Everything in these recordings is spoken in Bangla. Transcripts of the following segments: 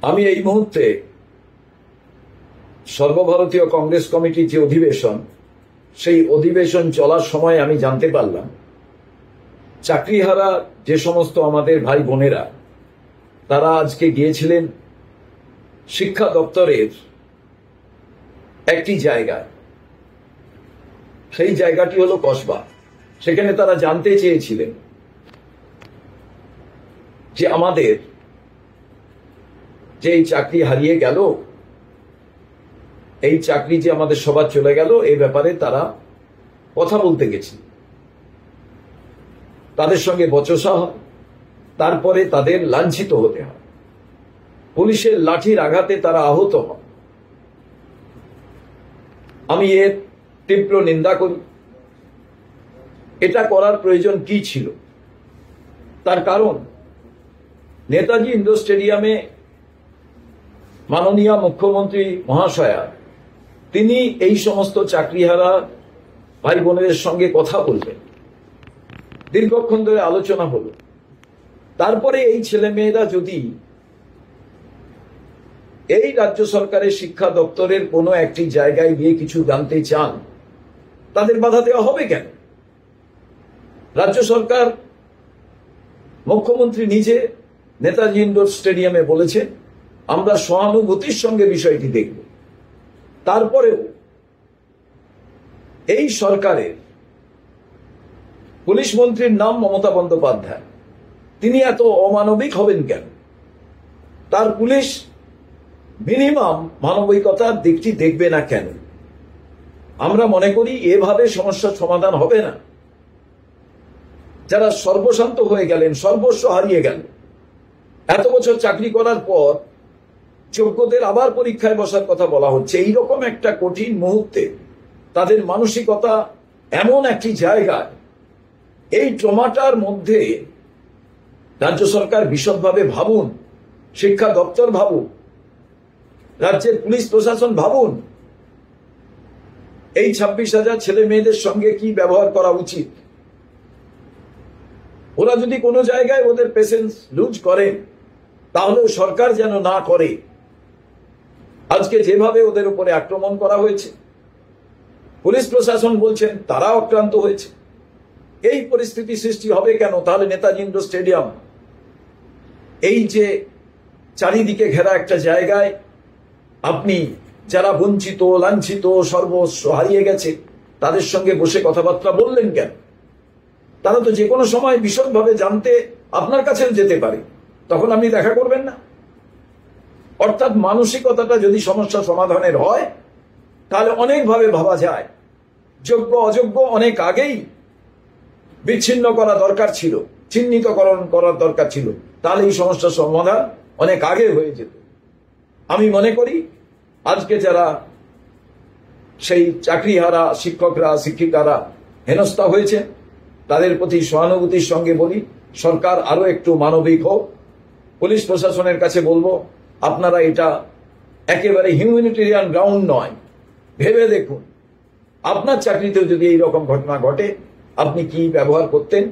আমি এই মুহূর্তে সর্বভারতীয় কংগ্রেস কমিটির যে অধিবেশন, সেই অধিবেশন চলার সময় আমি জানতে পারলাম চাকরিহারা যে সমস্ত আমাদের ভাই বোনেরা তারা আজকে গিয়েছিলেন শিক্ষা দপ্তরের একটি জায়গায়। সেই জায়গাটি হলো কসবা। সেখানে তারা জানতে চেয়েছিলেন যে আমাদের যে এই চাকরি হারিয়ে গেল, এই চাকরি যে আমাদের সবার চলে গেল, এই ব্যাপারে তারা কথা বলতে গেছে। তাদের সঙ্গে বচসা হয়, তারপরে তাদের লাঞ্ছিত হতে হয়, পুলিশের লাঠির আঘাতে তারা আহত হয়। আমি এর তীব্র নিন্দা করি। এটা করার প্রয়োজন কি ছিল? তার কারণ নেতাজি ইন্ডোর স্টেডিয়ামে মাননীয় মুখ্যমন্ত্রী মহাশয়া তিনি এই সমস্ত চাকরিহারা ভাই বোনের সঙ্গে কথা বলবেন। দীর্ঘক্ষণ ধরে আলোচনা হলো। তারপরে এই ছেলে মেয়েরা যদি এই রাজ্য সরকারের শিক্ষা দপ্তরের কোনো একটি জায়গায় গিয়ে কিছু জানতে চান, তাদের বাধা দেওয়া হবে কেন? রাজ্য সরকার, মুখ্যমন্ত্রী নিজে নেতাজি ইন্ডোর স্টেডিয়ামে বলেছেন আমরা সহানুভূতির সঙ্গে বিষয়টি দেখব। তারপরেও এই সরকারের পুলিশ মন্ত্রীর নাম মমতা বন্দ্যোপাধ্যায়, তিনি এত অমানবিক হবেন কেন? তার পুলিশ মিনিমাম মানবিকতার দিকটি দেখবে না কেন? আমরা মনে করি এভাবে সমস্যার সমাধান হবে না। যারা সর্বশান্ত হয়ে গেলেন, সর্বস্ব হারিয়ে গেল, এত বছর চাকরি করার পর যোগ্যদের আবার পরীক্ষায় বসার কথা বলা হচ্ছে, এইরকম একটা কঠিন মুহূর্তে তাদের মানসিকতা এমন একটি জায়গায়, এই ট্রমাটার মধ্যে রাজ্য সরকার বিশদভাবে ভাবুন, শিক্ষা দপ্তর ভাবুন, রাজ্যের পুলিশ প্রশাসন ভাবুন, এই 26,000 ছেলে মেয়েদের সঙ্গে কি ব্যবহার করা উচিত। ওরা যদি কোনো জায়গায় ওদের পেশেন্স লুজ করে, তাহলে সরকার যেন না করে। আজকে যেভাবে ওদের উপরে আক্রমণ করা হয়েছে, পুলিশ প্রশাসন বলছেন তারা আক্রান্ত হয়েছে। এই পরিস্থিতি সৃষ্টি হবে কেন? তাহলে নেতাজি ইন্ডোর স্টেডিয়াম, এই যে চারিদিকে ঘেরা একটা জায়গায় আপনি যারা বঞ্চিত, লাঞ্ছিত, সর্বস্ব হারিয়ে গেছে, তাদের সঙ্গে বসে কথাবার্তা বললেন কেন? তারা তো যে কোনো সময় বিশদভাবে জানতে আপনার কাছেও যেতে পারে, তখন আপনি দেখা করবেন না? অর্থাৎ মানসিকতাটা যদি সমস্যা সমাধানের হয়, তাহলে অনেকভাবে ভাবা যায়। যোগ্য অযোগ্য অনেক আগেই বিচ্ছিন্ন করা দরকার ছিল, চিহ্নিতকরণ করার দরকার ছিল, তাহলে এই সমস্যার সমাধান অনেক আগে হয়ে যেত। আমি মনে করি আজকে যারা সেই চাকরিহারা শিক্ষকরা, শিক্ষিকারা হেনস্থা হয়েছে, তাদের প্রতি সহানুভূতির সঙ্গে বলি সরকার আরো একটু মানবিক হোক। পুলিশ প্রশাসনের কাছে বলবো আপনারা এটা একেবারে হিউম্যানিটেরিয়ান গ্রাউন্ড নয়, ভেবে দেখুন আপনার চাকরিতেও যদি এইরকম ঘটনা ঘটে আপনি কি ব্যবহার করতেন,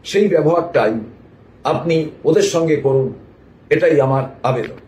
সেই ব্যবহারটাই আপনি ওদের সঙ্গে করুন। এটাই আমার আবেদন।